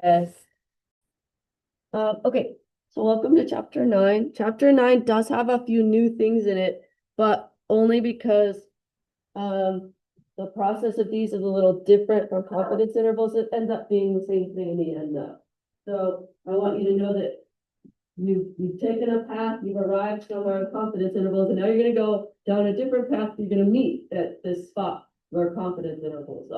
Yes. Okay, so welcome to chapter 9. Chapter 9 does have a few new things in it, but only because the process of these is a little different from confidence intervals. It ends up being the same thing in the end though. So I want you to know that you've taken a path, you've arrived somewhere in confidence intervals, and now you're gonna go down a different path. You're gonna meet at this spot where confidence intervals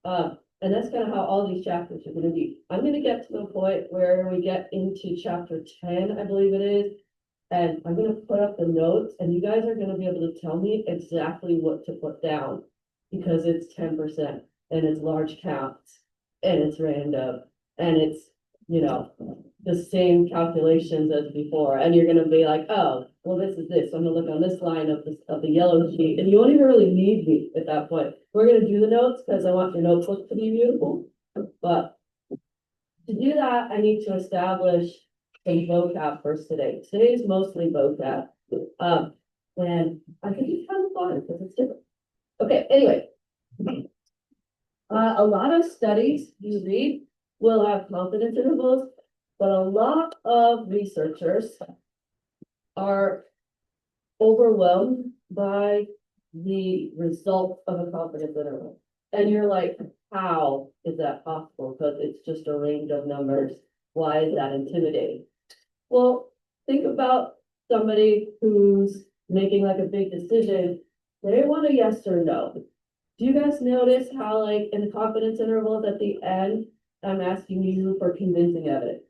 are. And that's kind of how all these chapters are going to be. I'm going to get to the point where we get into chapter 10, I believe it is. And I'm going to put up the notes, and you guys are going to be able to tell me exactly what to put down because it's 10% and it's large counts and it's random and it's, the same calculations as before. And you're going to be like, oh, well, this is this. So I'm going to look on this line of the yellow sheet, and you won't even really need me at that point. We're going to do the notes because I want your notebook to be beautiful. But to do that, I need to establish some vocab first today. Today is mostly vocab. And I think it's kind of fun because it's different. Okay, anyway. A lot of studies you read will have confidence intervals, but a lot of researchers are overwhelmed by the result of a confidence interval. And you're like, how is that possible? Because it's just a range of numbers. Why is that intimidating? Well, think about somebody who's making like a big decision. They want a yes or no. Do you guys notice how, like, in the confidence intervals at the end, I'm asking you for convincing evidence?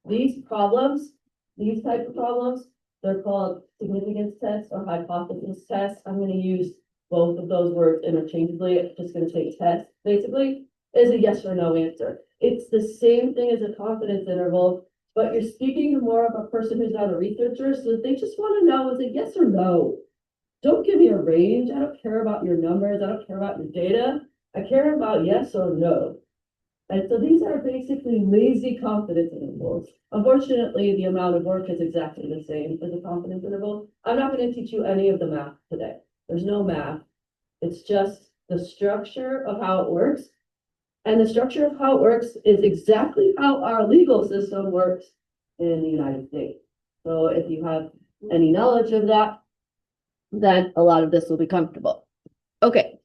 These problems, these type of problems, they're called significance tests or hypothesis tests. I'm going to use both of those words interchangeably. It's just going to take test, basically, is a yes or no answer. It's the same thing as a confidence interval, but you're speaking to more of a person who's not a researcher, so they just want to know, is it yes or no? Don't give me a range. I don't care about your numbers. I don't care about your data. I care about yes or no. And so these are basically lazy confidence intervals. Unfortunately, the amount of work is exactly the same as a confidence interval. I'm not going to teach you any of the math today. There's no math. It's just the structure of how it works. And the structure of how it works is exactly how our legal system works in the United States. So if you have any knowledge of that, then a lot of this will be comfortable. Okay,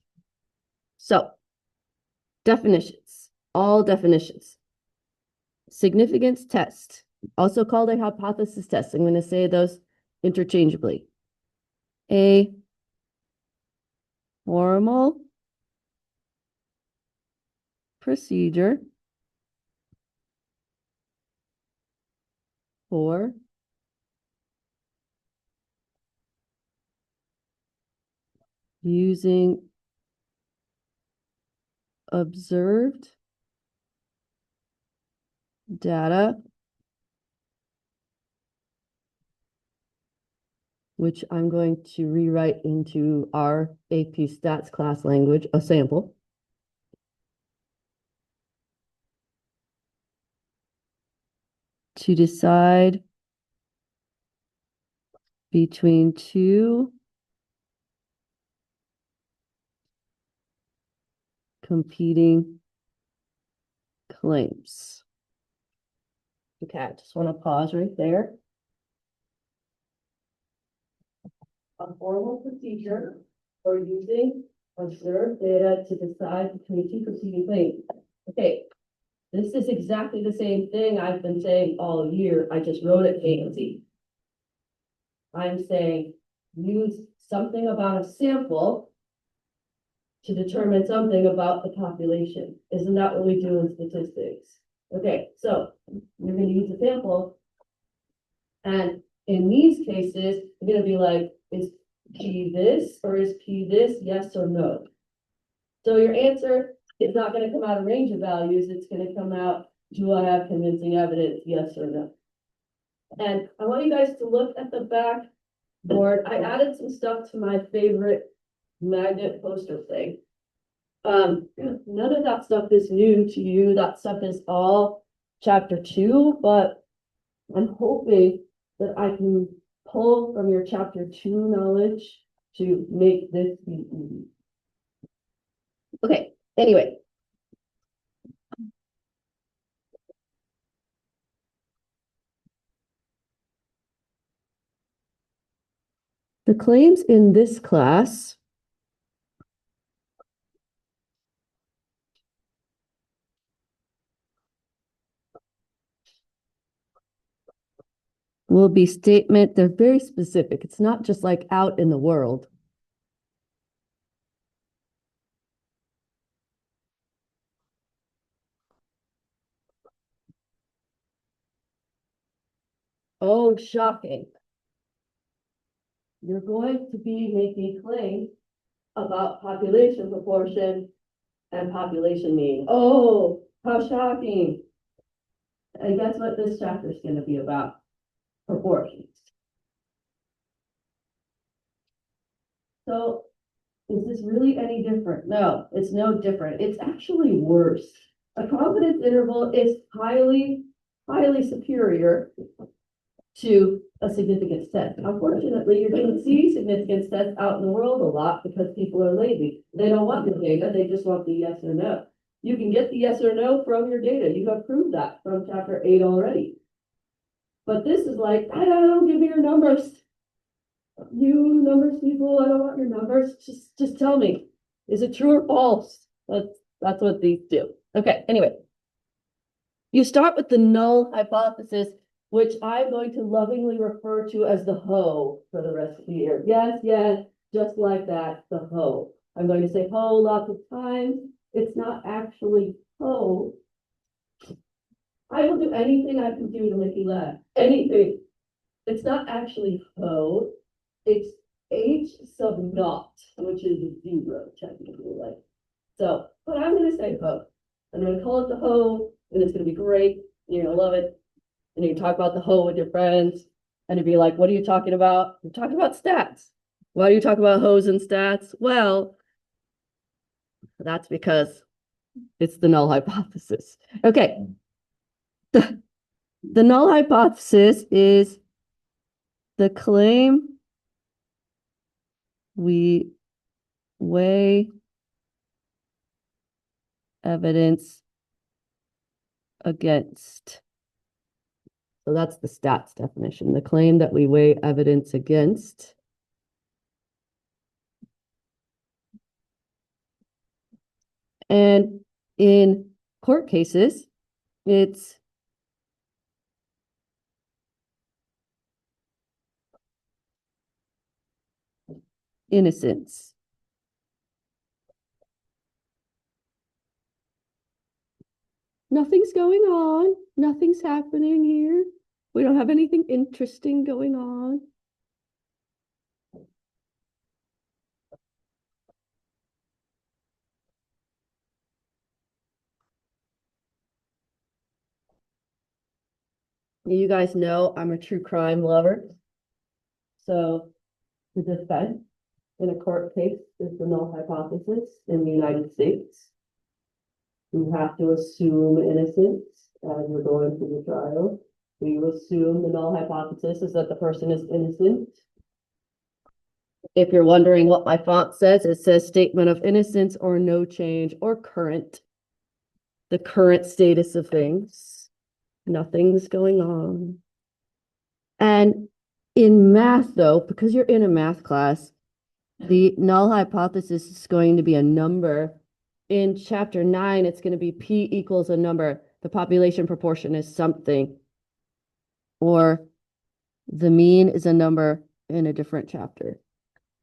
so definitions, all definitions. Significance test, also called a hypothesis test. I'm going to say those interchangeably. A formal procedure for using observed data, which I'm going to rewrite into our AP Stats class language, a sample. To decide between two competing claims. Okay, I just want to pause right there. A formal procedure for using observed data to decide between two competing claims. Okay, this is exactly the same thing I've been saying all year. I just wrote it fancy. I'm saying use something about a sample to determine something about the population. Isn't that what we do in statistics? Okay, so you're going to use a sample, and in these cases, you're going to be like, is P this or is P this, yes or no? So your answer is not going to come out a range of values. It's going to come out, do I have convincing evidence, yes or no? And I want you guys to look at the back board. I added some stuff to my favorite magnet poster thing. None of that stuff is new to you. That stuff is all chapter 2, but I'm hoping that I can pull from your chapter 2 knowledge to make this be easy. Okay, anyway. The claims in this class will be statement, they're very specific. It's not just like out in the world. Oh, shocking. You're going to be making claims about population proportion and population mean. Oh, how shocking. And guess what this chapter is going to be about? Proportions. So is this really any different? No, it's no different. It's actually worse. A confidence interval is highly superior to a significance test. Unfortunately, you're going to see significance tests out in the world a lot because people are lazy. They don't want the data, they just want the yes or no. You can get the yes or no from your data. You have proved that from chapter 8 already. But this is like, I don't know, give me your numbers. You numbers people, I don't want your numbers. Just tell me, is it true or false? That's what these do. Okay, anyway. You start with the null hypothesis, which I'm going to lovingly refer to as the hoe for the rest of the year. Yes, just like that, the hoe. I'm going to say hoe lots of times. It's not actually hoe. I will do anything I can do to make you laugh. Anything. It's not actually hoe. It's H sub naught, which is 0 technically. Like so, but I'm going to say hoe. I'm going to call it the hoe, and it's going to be great. You're going to love it. And you talk about the hoe with your friends, and you'd be like, what are you talking about? You're talking about stats. Why do you talk about hoes and stats? Well, that's because it's the null hypothesis. Okay. The null hypothesis is the claim we weigh evidence against. So that's the stats definition, the claim that we weigh evidence against. And in court cases, it's innocence. Nothing's going on. Nothing's happening here. We don't have anything interesting going on. You guys know I'm a true crime lover. So the defense in a court case is the null hypothesis in the United States. You have to assume innocence as you're going through the trial. You assume the null hypothesis is that the person is innocent. If you're wondering what my font says, it says statement of innocence or no change or current. The current status of things. Nothing's going on. And in math, though, because you're in a math class, the null hypothesis is going to be a number. In chapter 9, it's going to be P equals a number. The population proportion is something. Or the mean is a number in a different chapter.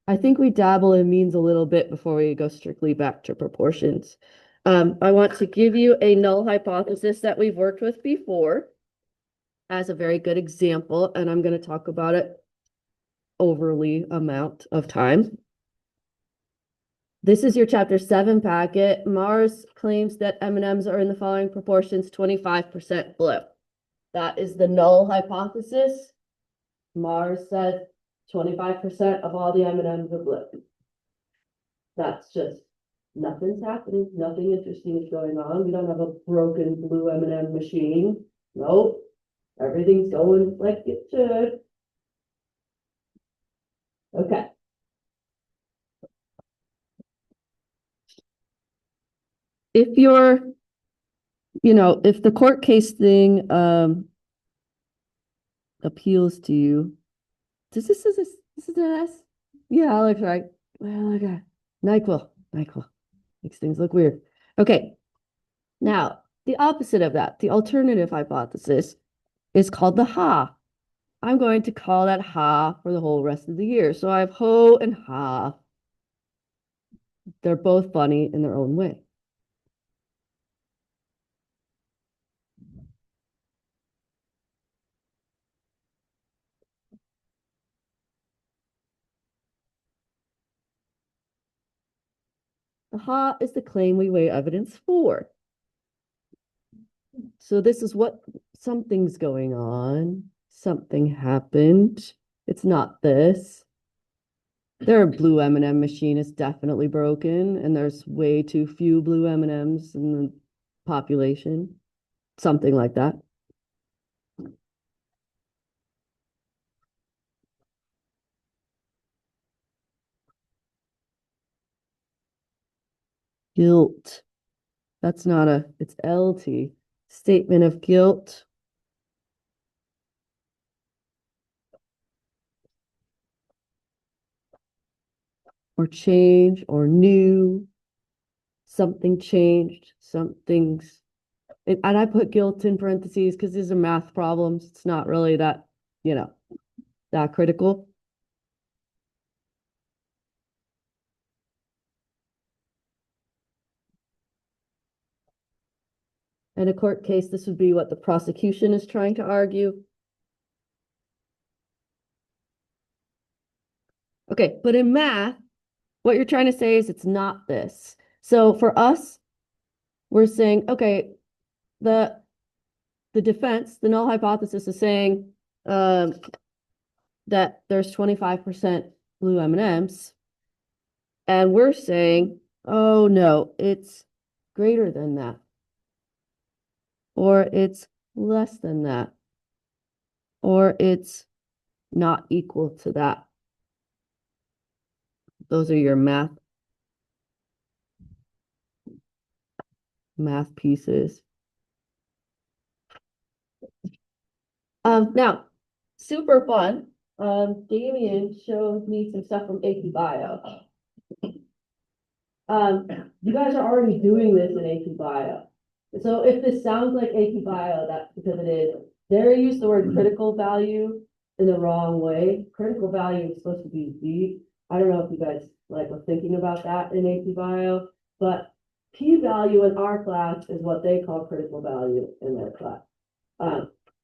I think we dabble in means a little bit before we go strictly back to proportions. I want to give you a null hypothesis that we've worked with before as a very good example, and I'm going to talk about it overly amount of time. This is your chapter 7 packet. Mars claims that M&Ms are in the following proportions: 25% blue. That is the null hypothesis. Mars said 25% of all the M&Ms are blue. That's just nothing's happening. Nothing interesting is going on. We don't have a broken blue M&M machine. Nope. Everything's going like it should. Okay. If you're, if the court case thing appeals to you, this is an S? Yeah, looks right. Well, okay. NyQuil. NyQuil. Makes things look weird. Okay. Now, the opposite of that, the alternative hypothesis, is called the Ha. I'm going to call that Ha for the whole rest of the year. So I have Ho and Ha. They're both funny in their own way. The Ha is the claim we weigh evidence for. So this is what something's going on. Something happened. It's not this. Their blue M&M machine is definitely broken, and there's way too few blue M&Ms in the population. Something like that. Guilt. That's not a, it's LT. Statement of guilt. Or change or new. Something changed. Something's, and I put guilt in parentheses because these are math problems. It's not really that, that critical. In a court case, this would be what the prosecution is trying to argue. Okay, but in math, what you're trying to say is it's not this. So for us, we're saying, okay, the defense, the null hypothesis is saying that there's 25% blue M&Ms. And we're saying, oh no, it's greater than that. Or it's less than that. Or it's not equal to that. Those are your math pieces. Now, super fun. Damien showed me some stuff from AP Bio. You guys are already doing this in AP Bio. So if this sounds like AP Bio, that's because it is. They use the word critical value in the wrong way. Critical value is supposed to be Z. I don't know if you guys were thinking about that in AP Bio, but p-value in our class is what they call critical value in their class.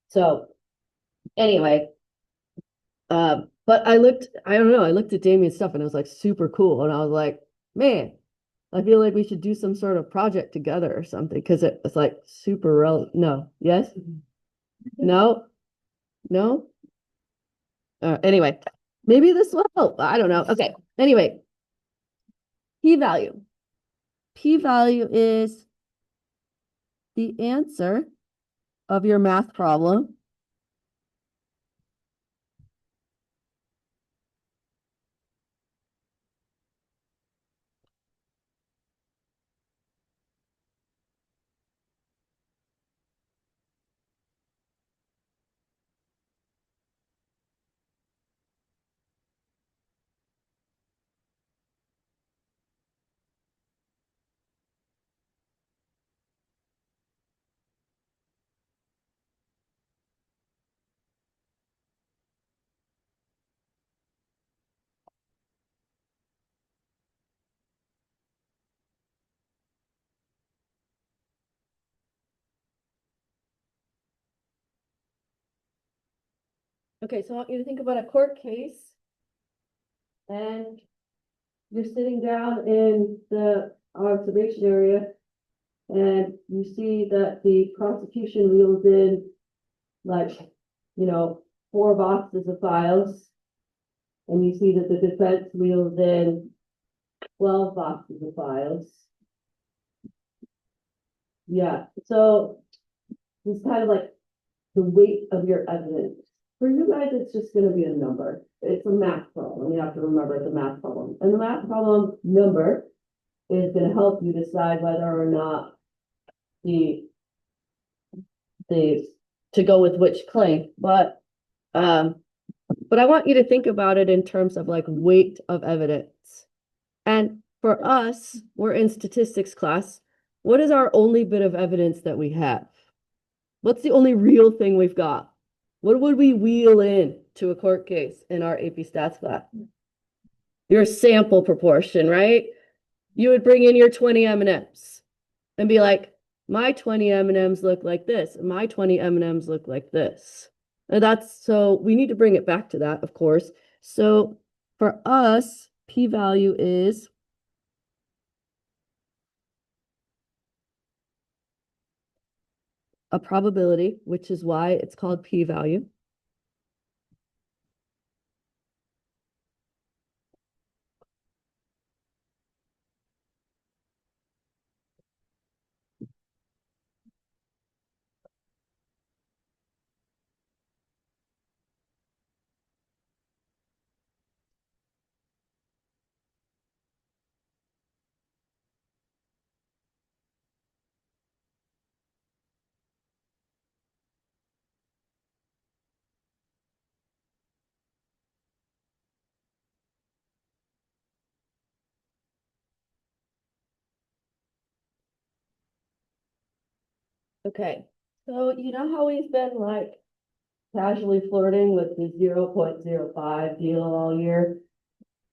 So anyway, but I looked at Damien's stuff and it was like super cool. And I was like, man, I feel like we should do some sort of project together or something because it's like super relevant. No, yes, no, no. Anyway, maybe this will help. I don't know. Okay. Anyway, p-value. P-value is the answer of your math problem Okay, so I want you to think about a court case and you're sitting down in the observation area and you see that the prosecution wheels in like, 4 boxes of files and you see that the defense wheels in 12 boxes of files. Yeah, so it's kind of like the weight of your evidence. For you guys, it's just going to be a number. It's a math problem. You have to remember it's a math problem. And the math problem number is going to help you decide whether or not the to go with which claim. But But I want you to think about it in terms of like weight of evidence. And for us, we're in statistics class. What is our only bit of evidence that we have? What's the only real thing we've got? What would we wheel in to a court case in our AP stats class? Your sample proportion, right? You would bring in your 20 M&Ms and be like, my 20 M&Ms look like this. My 20 M&Ms look like this. And so we need to bring it back to that, of course. So for us, p-value is a probability, which is why it's called p-value. Okay, so you know how we've been like casually flirting with the 0.05 deal all year?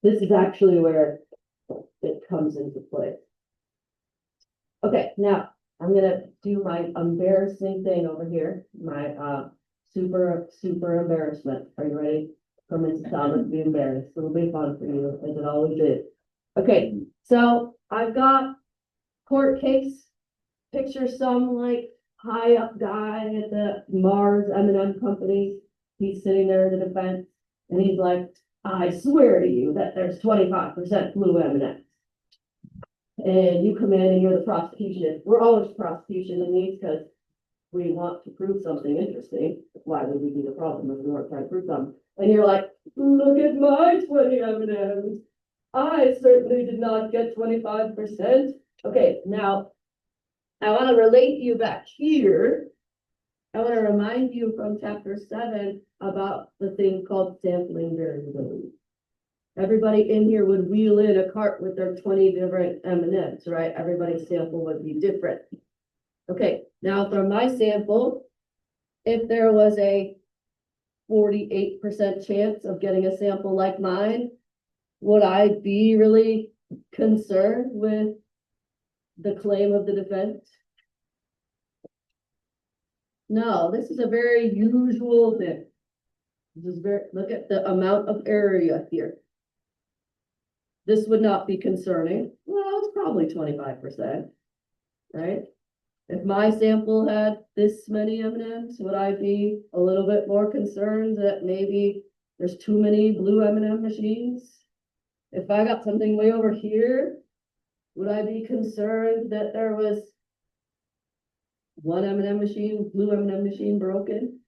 This is actually where it comes into play. Okay, now I'm gonna do my embarrassing thing over here, my super embarrassment. Are you ready for Mrs. Thomas to be embarrassed? It'll be fun for you, as it always is. Okay, so I've got court case. Picture some like high up guy at the Mars M&M company. He's sitting there in the defense, and he's like, "I swear to you that there's 25% blue M&Ms." And you come in and you're the prosecution. We're always prosecution in these because we want to prove something interesting. Why would we be the problem if we weren't trying to prove something? And you're like, "Look at my 20 M&Ms. I certainly did not get 25%. Okay, now I want to relate you back here. I want to remind you from chapter 7 about the thing called sampling variability. Everybody in here would wheel in a cart with their 20 different M&Ms, right? Everybody's sample would be different. Okay, now from my sample, if there was a 48% chance of getting a sample like mine, would I be really concerned with the claim of the defense? No, this is a very usual thing. This is look at the amount of area here. This would not be concerning. Well, it's probably 25%, right? If my sample had this many M&Ms, would I be a little bit more concerned that maybe there's too many blue M&M machines? If I got something way over here, would I be concerned that there was one M&M machine, blue M&M machine broken?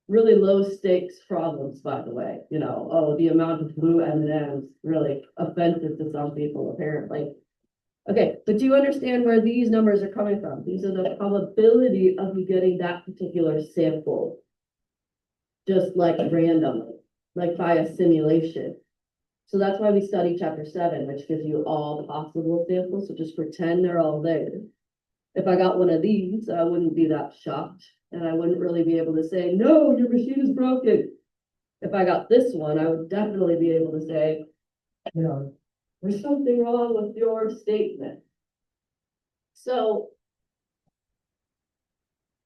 Really low stakes problems, by the way. Oh, the amount of blue M&Ms really offensive to some people, apparently. Okay, but do you understand where these numbers are coming from? These are the probability of you getting that particular sample, just like randomly, like by a simulation. So that's why we study chapter 7, which gives you all possible samples. So just pretend they're all there. If I got one of these, I wouldn't be that shocked, and I wouldn't really be able to say, "No, your machine is broken." If I got this one, I would definitely be able to say, "There's something wrong with your statement." So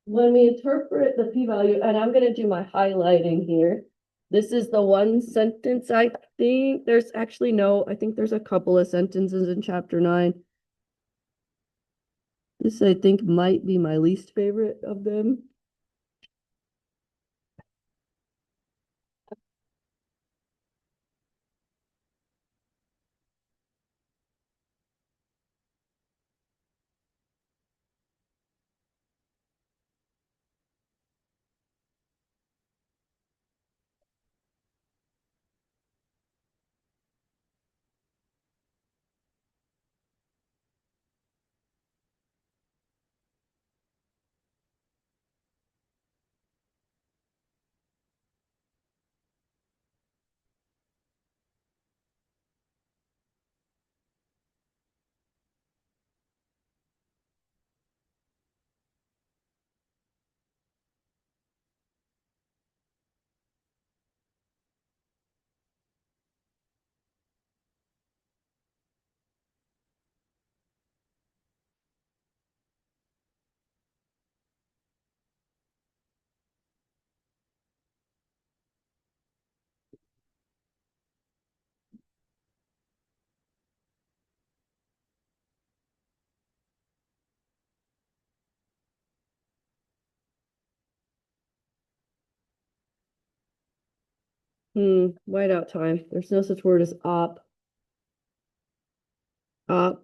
when we interpret the p-value, and I'm going to do my highlighting here. This is the one sentence. I think there's actually no, I think there's a couple of sentences in chapter 9. This I think might be my least favorite of them. Whiteout time. There's no such word as op. Op.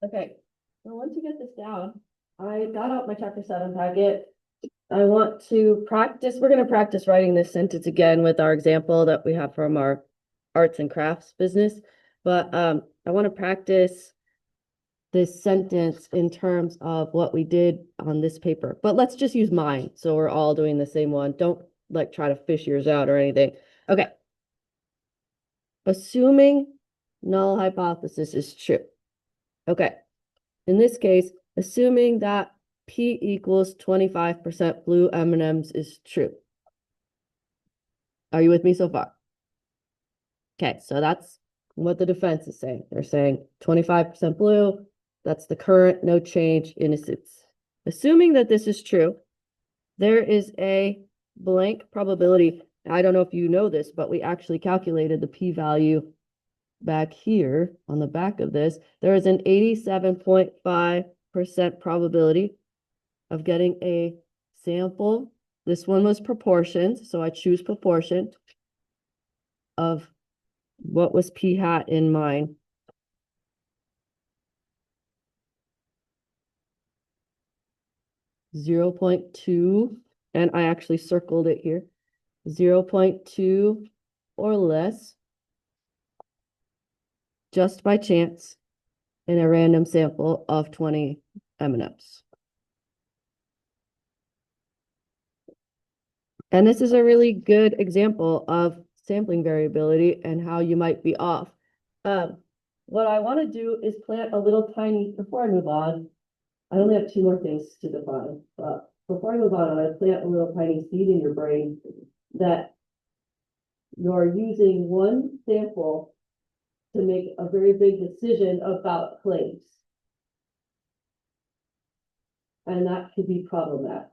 Okay, so once you get this down, I got out my chapter 7 packet. I want to practice, we're going to practice writing this sentence again with our example that we have from our arts and crafts business. But I want to practice this sentence in terms of what we did on this paper. But let's just use mine. So we're all doing the same one. Don't like try to fish yours out or anything. Okay. Assuming null hypothesis is true. Okay. In this case, assuming that P equals 25% blue M&Ms is true. Are you with me so far? Okay, so that's what the defense is saying. They're saying 25% blue, that's the current, no change, innocence. Assuming that this is true, there is a blank probability. I don't know if you know this, but we actually calculated the p-value back here on the back of this. There is an 87.5% probability of getting a sample. This one was proportioned, so I choose proportion of what was p hat in mine. Zero 0.2, and I actually circled it here. 0.2 or less, just by chance, in a random sample of 20 M&Ms. And this is a really good example of sampling variability and how you might be off. What I want to do is plant a little tiny, before I move on, I only have 2 more things to define, but before I move on, I plant a little tiny seed in your brain that you're using one sample to make a very big decision about claims. And that could be problematic.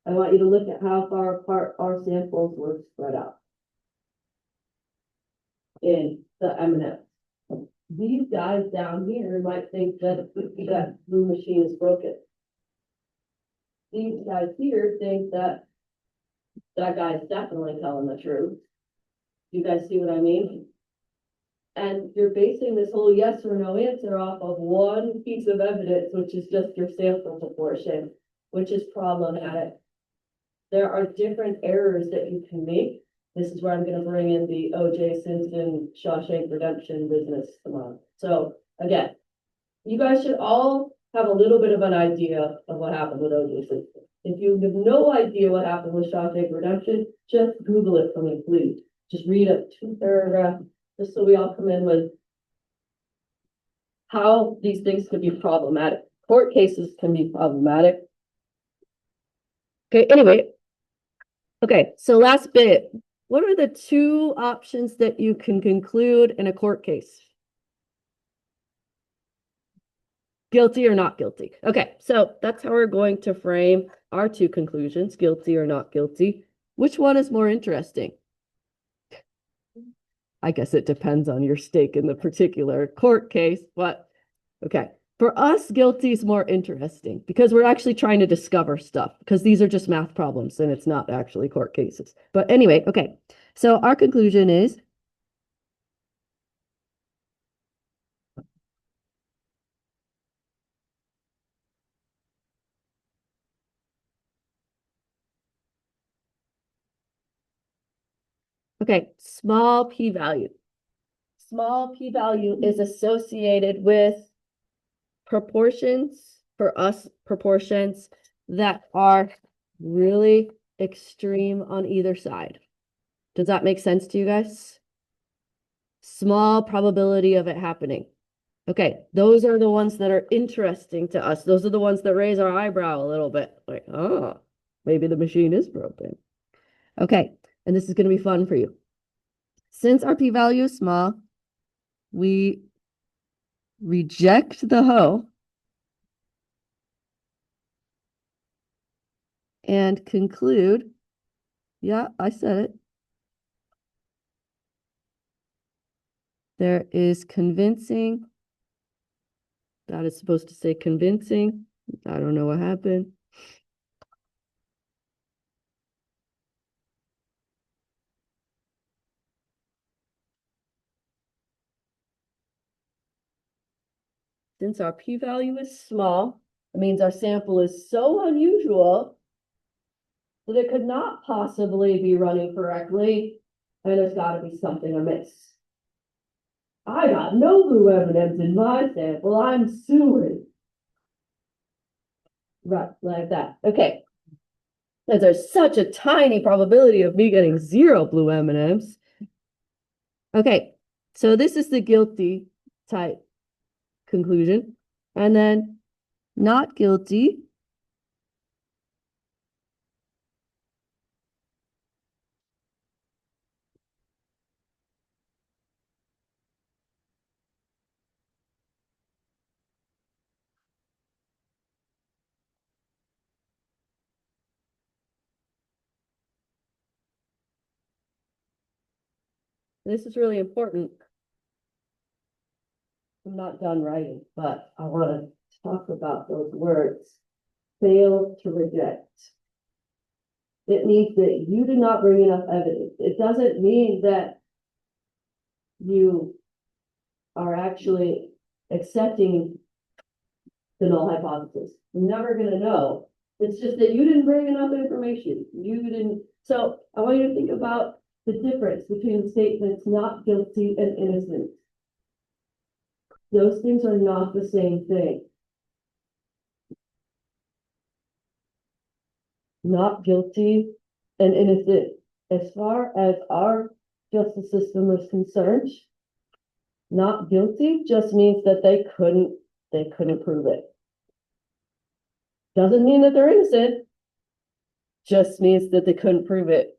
I want you to look at how far apart our samples were spread out in the M&Ms. These guys down here might think that that blue machine is broken. These guys here think that that guy is definitely telling the truth. You guys see what I mean? And you're basing this whole yes or no answer off of one piece of evidence, which is just your sample proportion, which is problematic. There are different errors that you can make. This is where I'm going to bring in the O.J. Simpson Shawshank Redemption business tomorrow. So again, you guys should all have a little bit of an idea of what happened with O.J. Simpson. If you have no idea what happened with Shawshank Redemption, just Google it for me, please. Just read a 2-paragraph, just so we all come in with how these things can be problematic. Court cases can be problematic. Okay, anyway. Okay, so last bit. What are the two options that you can conclude in a court case? Guilty or not guilty. Okay, so that's how we're going to frame our two conclusions, guilty or not guilty. Which one is more interesting? I guess it depends on your stake in the particular court case, but okay. For us, guilty is more interesting because we're actually trying to discover stuff because these are just math problems and it's not actually court cases. But anyway, okay. So our conclusion is okay, small p-value. Small p-value is associated with proportions, for us, proportions that are really extreme on either side. Does that make sense to you guys? Small probability of it happening. Okay, those are the ones that are interesting to us. Those are the ones that raise our eyebrow a little bit. Like, oh, maybe the machine is broken. Okay, and this is going to be fun for you. Since our p-value is small, we reject the hoe and conclude, yeah, I said it. There is convincing. That is supposed to say convincing. I don't know what happened. Since our p-value is small, it means our sample is so unusual that it could not possibly be running correctly, and there's got to be something amiss. I got no blue M&Ms in my sample. I'm suing. Right, like that. Okay. Because there's such a tiny probability of me getting 0 blue M&Ms. Okay, so this is the guilty type conclusion. And then not guilty. This is really important. I'm not done writing, but I want to talk about those words. Fail to reject. It means that you did not bring enough evidence. It doesn't mean that you are actually accepting the null hypothesis. You're never going to know. It's just that you didn't bring enough information. You didn't. So I want you to think about the difference between the statements not guilty and innocent. Those things are not the same thing. Not guilty and innocent. As far as our justice system is concerned, not guilty just means that they couldn't prove it. Doesn't mean that they're innocent, just means that they couldn't prove it.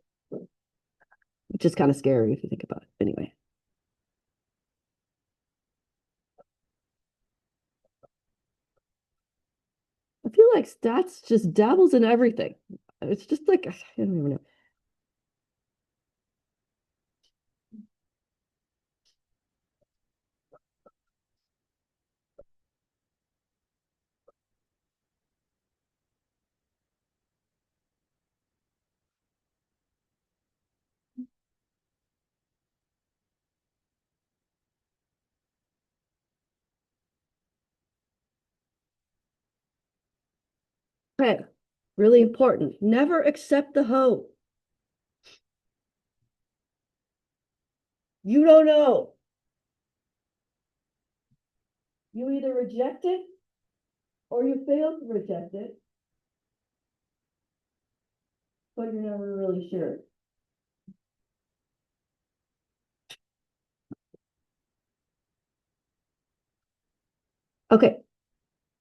Which is kind of scary if you think about it. Anyway. I feel like stats just dabbles in everything. It's just like, I don't even know. Okay, really important. Never accept the hoe. You don't know. You either reject it or you fail to reject it, but you're never really sure. Okay,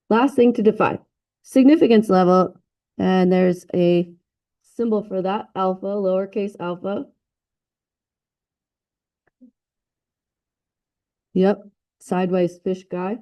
last thing to define, significance level, and there's a symbol for that, alpha, lowercase alpha. Yep, sideways fish guy.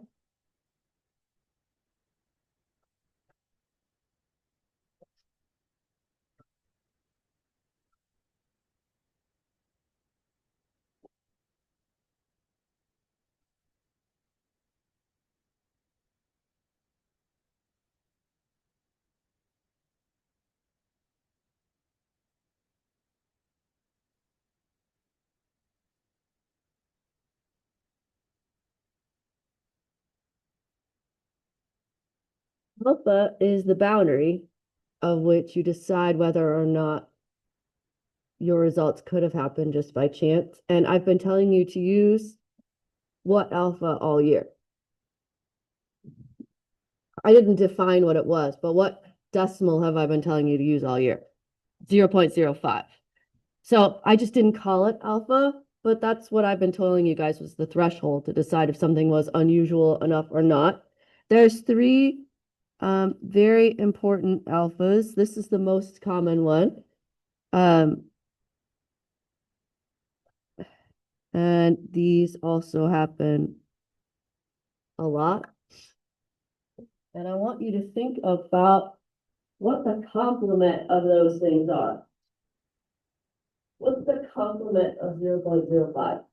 Alpha is the boundary of which you decide whether or not your results could have happened just by chance. And I've been telling you to use what alpha all year. I didn't define what it was, but what decimal have I been telling you to use all year? 0.05. So I just didn't call it alpha, but that's what I've been telling you guys was the threshold to decide if something was unusual enough or not. There's three very important alphas. This is the most common one. And these also happen a lot. And I want you to think about what the complement of those things are. What's the complement of 0.05?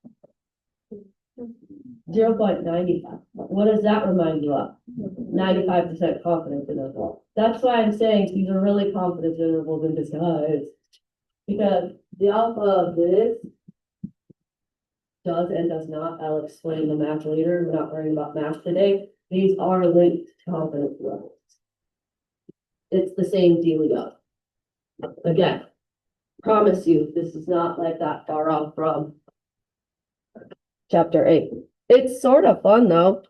0.95. What does that remind you of? 95% confidence interval. That's why I'm saying these are really confidence intervals in disguise. Because the alpha of this does and does not. I'll explain the math later. We're not worrying about math today. These are linked to confidence levels. It's the same dealio. Again, promise you, this is not like that far off from chapter 8. It's sort of fun though.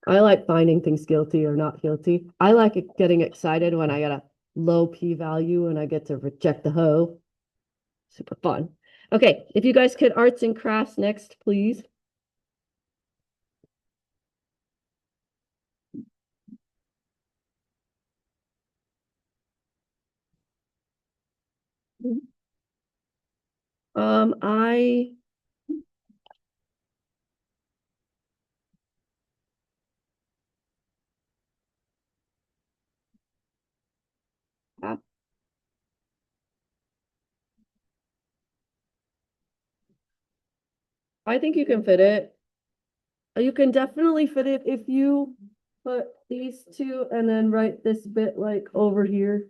I like finding things guilty or not guilty. I like getting excited when I get a low p-value and I get to reject the hoe. Super fun. Okay, if you guys could arts and crafts next, please. I I think you can fit it. You can definitely fit it if you put these two and then write this bit like over here.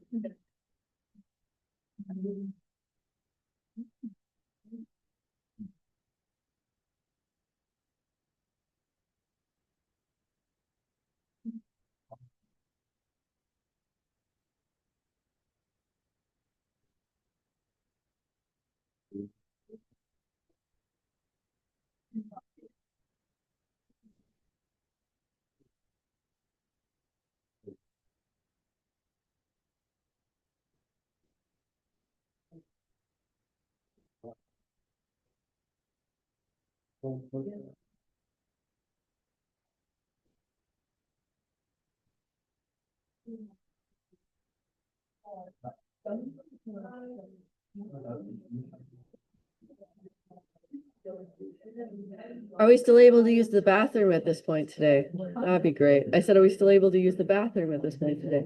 Are we still able to use the bathroom at this point today? That'd be great. I said, are we still able to use the bathroom at this point today?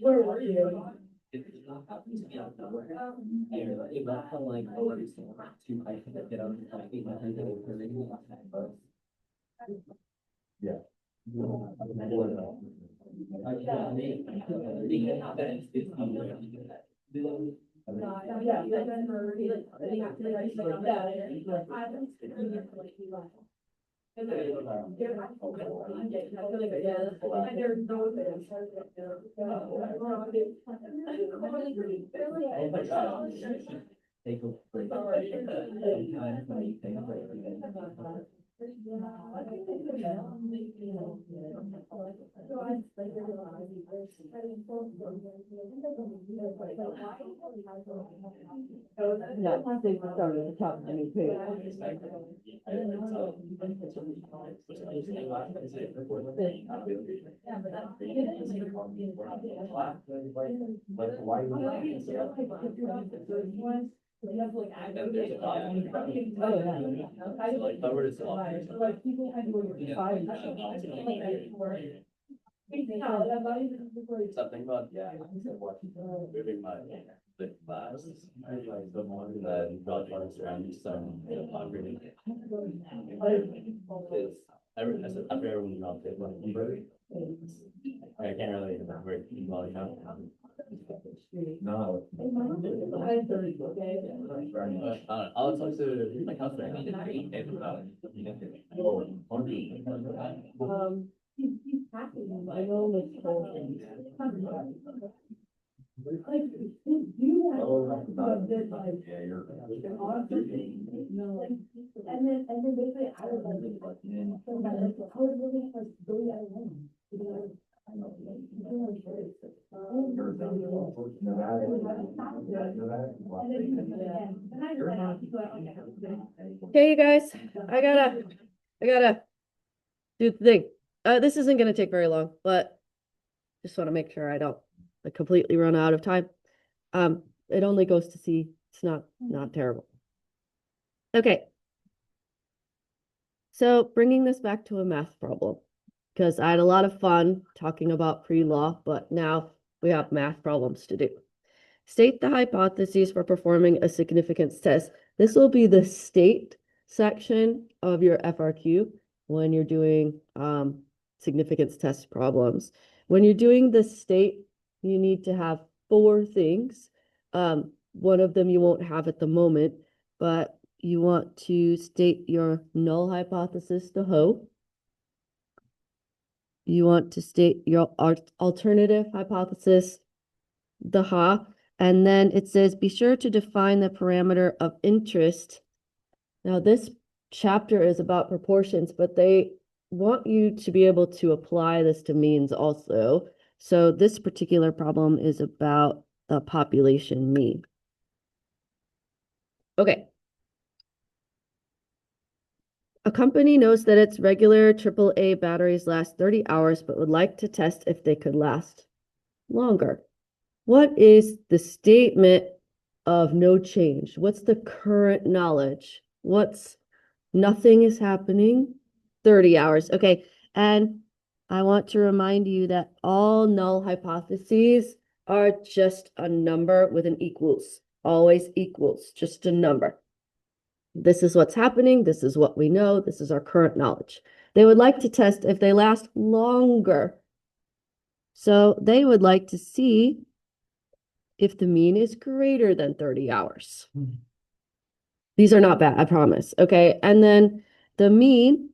Where were you? Yeah, they started at the top of any page. Something about, yeah. Moving my, the class. God runs around some hungry. I said, after everyone dropped it, I can't really remember it well enough. No. I'll talk to my counselor. I know Miss Colton. Yeah, you're. And then basically I was like, I was looking for really out of home. Okay, you guys, I gotta do the thing. This isn't gonna take very long, but just want to make sure I don't like completely run out of time. It only goes to C. It's not terrible. Okay. So bringing this back to a math problem, because I had a lot of fun talking about pre-law, but now we have math problems to do. State the hypotheses for performing a significance test. This will be the state section of your FRQ when you're doing significance test problems. When you're doing the state, you need to have 4 things. One of them you won't have at the moment, but you want to state your null hypothesis, the HO. You want to state your alternative hypothesis, the HA. And then it says, be sure to define the parameter of interest. Now, this chapter is about proportions, but they want you to be able to apply this to means also. So this particular problem is about a population mean. Okay. A company knows that its regular AAA batteries last 30 hours, but would like to test if they could last longer. What is the statement of no change? What's the current knowledge? Nothing is happening, 30 hours. Okay, and I want to remind you that all null hypotheses are just a number with an equals, always equals, just a number. This is what's happening. This is what we know. This is our current knowledge. They would like to test if they last longer. So they would like to see if the mean is greater than 30 hours. These are not bad, I promise. Okay, and then the mean,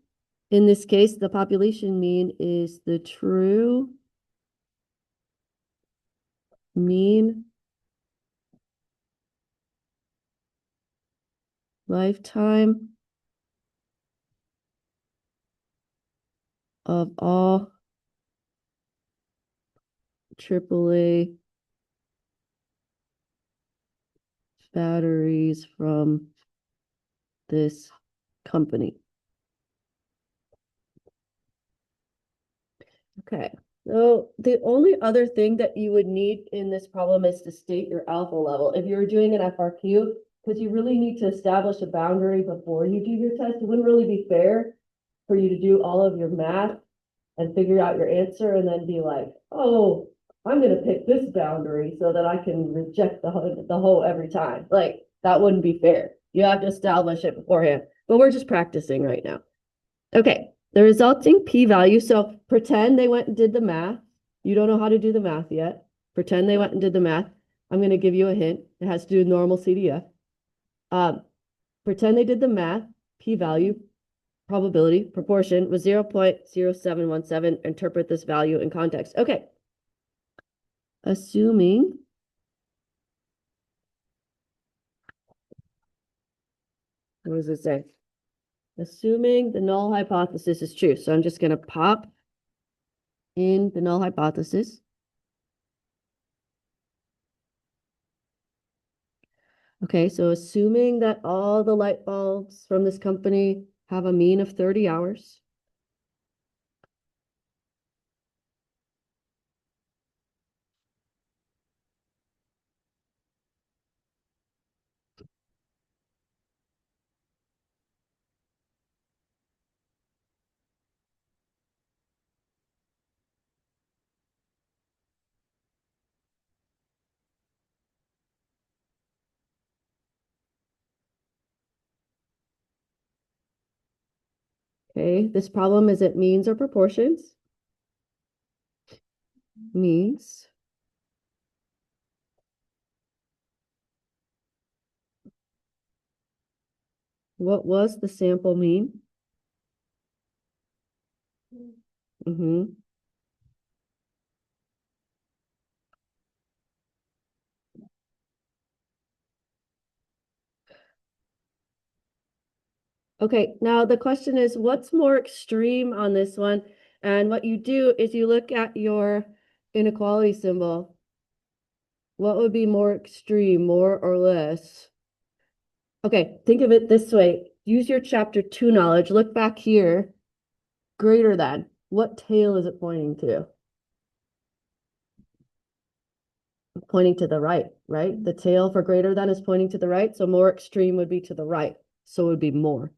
in this case, the population mean is the true mean lifetime of all AAA batteries from this company. Okay, so the only other thing that you would need in this problem is to state your alpha level. If you're doing an FRQ, because you really need to establish a boundary before you do your test, it wouldn't really be fair for you to do all of your math and figure out your answer and then be like, oh, I'm going to pick this boundary so that I can reject the whole every time. Like, that wouldn't be fair. You have to establish it beforehand, but we're just practicing right now. Okay, the resulting p-value. So pretend they went and did the math. You don't know how to do the math yet. Pretend they went and did the math. I'm gonna give you a hint. It has to do with normal CDF. Pretend they did the math, p-value, probability, proportion was 0.0717. Interpret this value in context. Okay. Assuming what does it say? Assuming the null hypothesis is true. So I'm just going to pop in the null hypothesis. Okay, so assuming that all the light bulbs from this company have a mean of 30 hours. Okay, this problem is it means or proportions? Means. What was the sample mean? Mm-hmm. Okay, now the question is, what's more extreme on this one? And what you do is you look at your inequality symbol. What would be more extreme, more or less? Okay, think of it this way. Use your chapter 2 knowledge. Look back here. Greater than. What tail is it pointing to? Pointing to the right, right? The tail for greater than is pointing to the right. So more extreme would be to the right. So it would be more.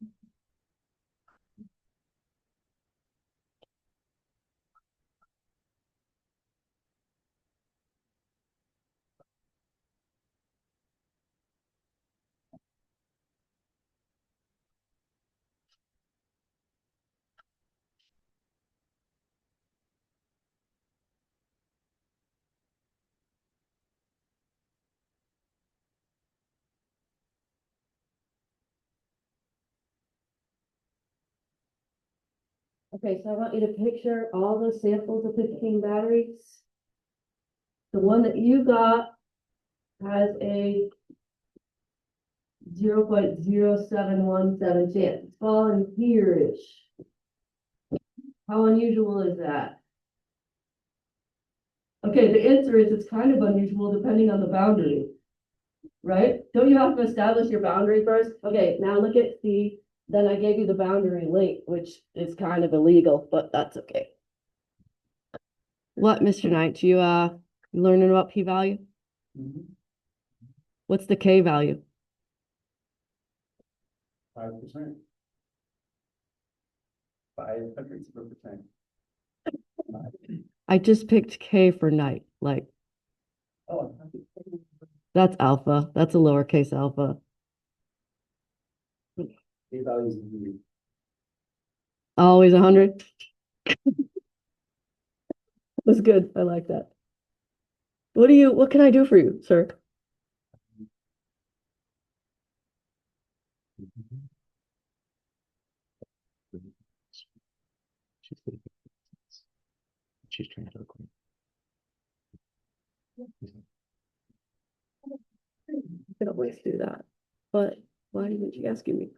Okay, so I want you to picture all the samples of 15 batteries. The one that you got has a 0.0717 chance. It's falling here-ish. How unusual is that? Okay, the answer is it's kind of unusual depending on the boundary, right? Don't you have to establish your boundary first? Okay, now look at C. Then I gave you the boundary late, which is kind of illegal, but that's okay. What, Mr. Knight, you learning about p-value? What's the k value? 5%. 0.05%. I just picked k for Knight. Like, Oh. that's alpha. That's a lowercase alpha. P-values. Always 100. That's good. I like that. What can I do for you, sir? She's trying to look. I could always do that. But why didn't you asking me?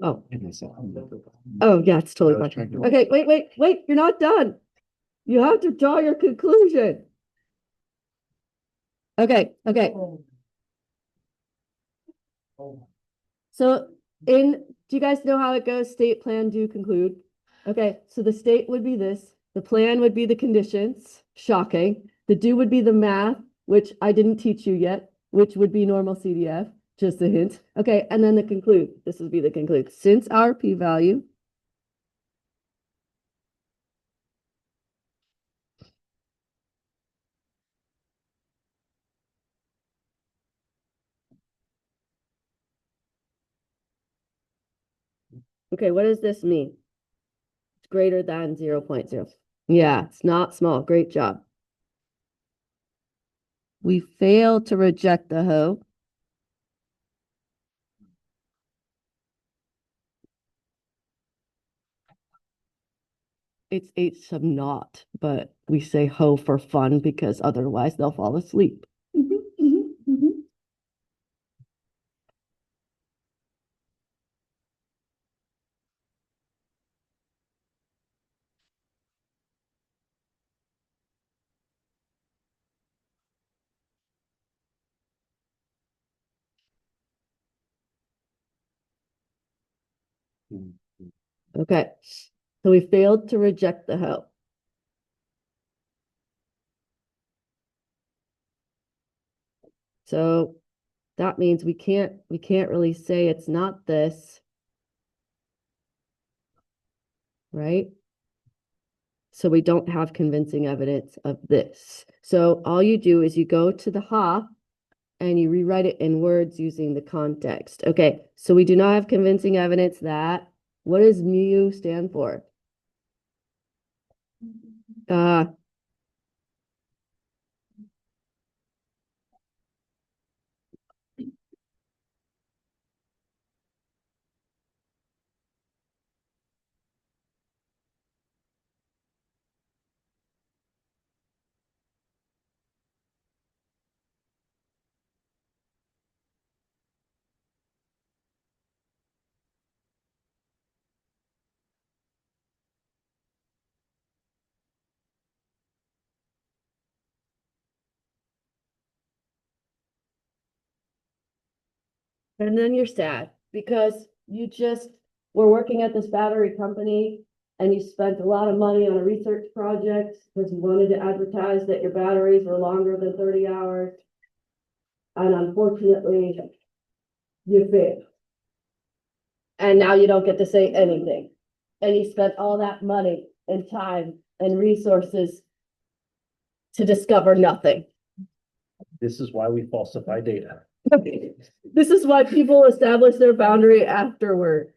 Oh. Oh, yeah, it's totally fine. Okay, wait, you're not done. You have to draw your conclusion. Okay. So do you guys know how it goes? State, plan, do, conclude. Okay, so the state would be this. The plan would be the conditions. Shocking. The do would be the math, which I didn't teach you yet, which would be normal CDF. Just a hint. Okay, and then the conclude. This would be the conclude. Since our p-value okay, what does this mean? It's greater than 0.0. Yeah, it's not small. Great job. We failed to reject the hoe. It's H sub naught, but we say hoe for fun because otherwise they'll fall asleep. Okay, so we failed to reject the hoe. So that means we can't really say it's not this. Right? So we don't have convincing evidence of this. So all you do is you go to the ha and you rewrite it in words using the context. Okay, so we do not have convincing evidence that, what does mu stand for? Uh, and then you're sad because you just were working at this battery company and you spent a lot of money on a research project because you wanted to advertise that your batteries were longer than 30 hours. And unfortunately, you failed. And now you don't get to say anything. And you spent all that money and time and resources to discover nothing. This is why we falsify data. This is why people establish their boundary afterward.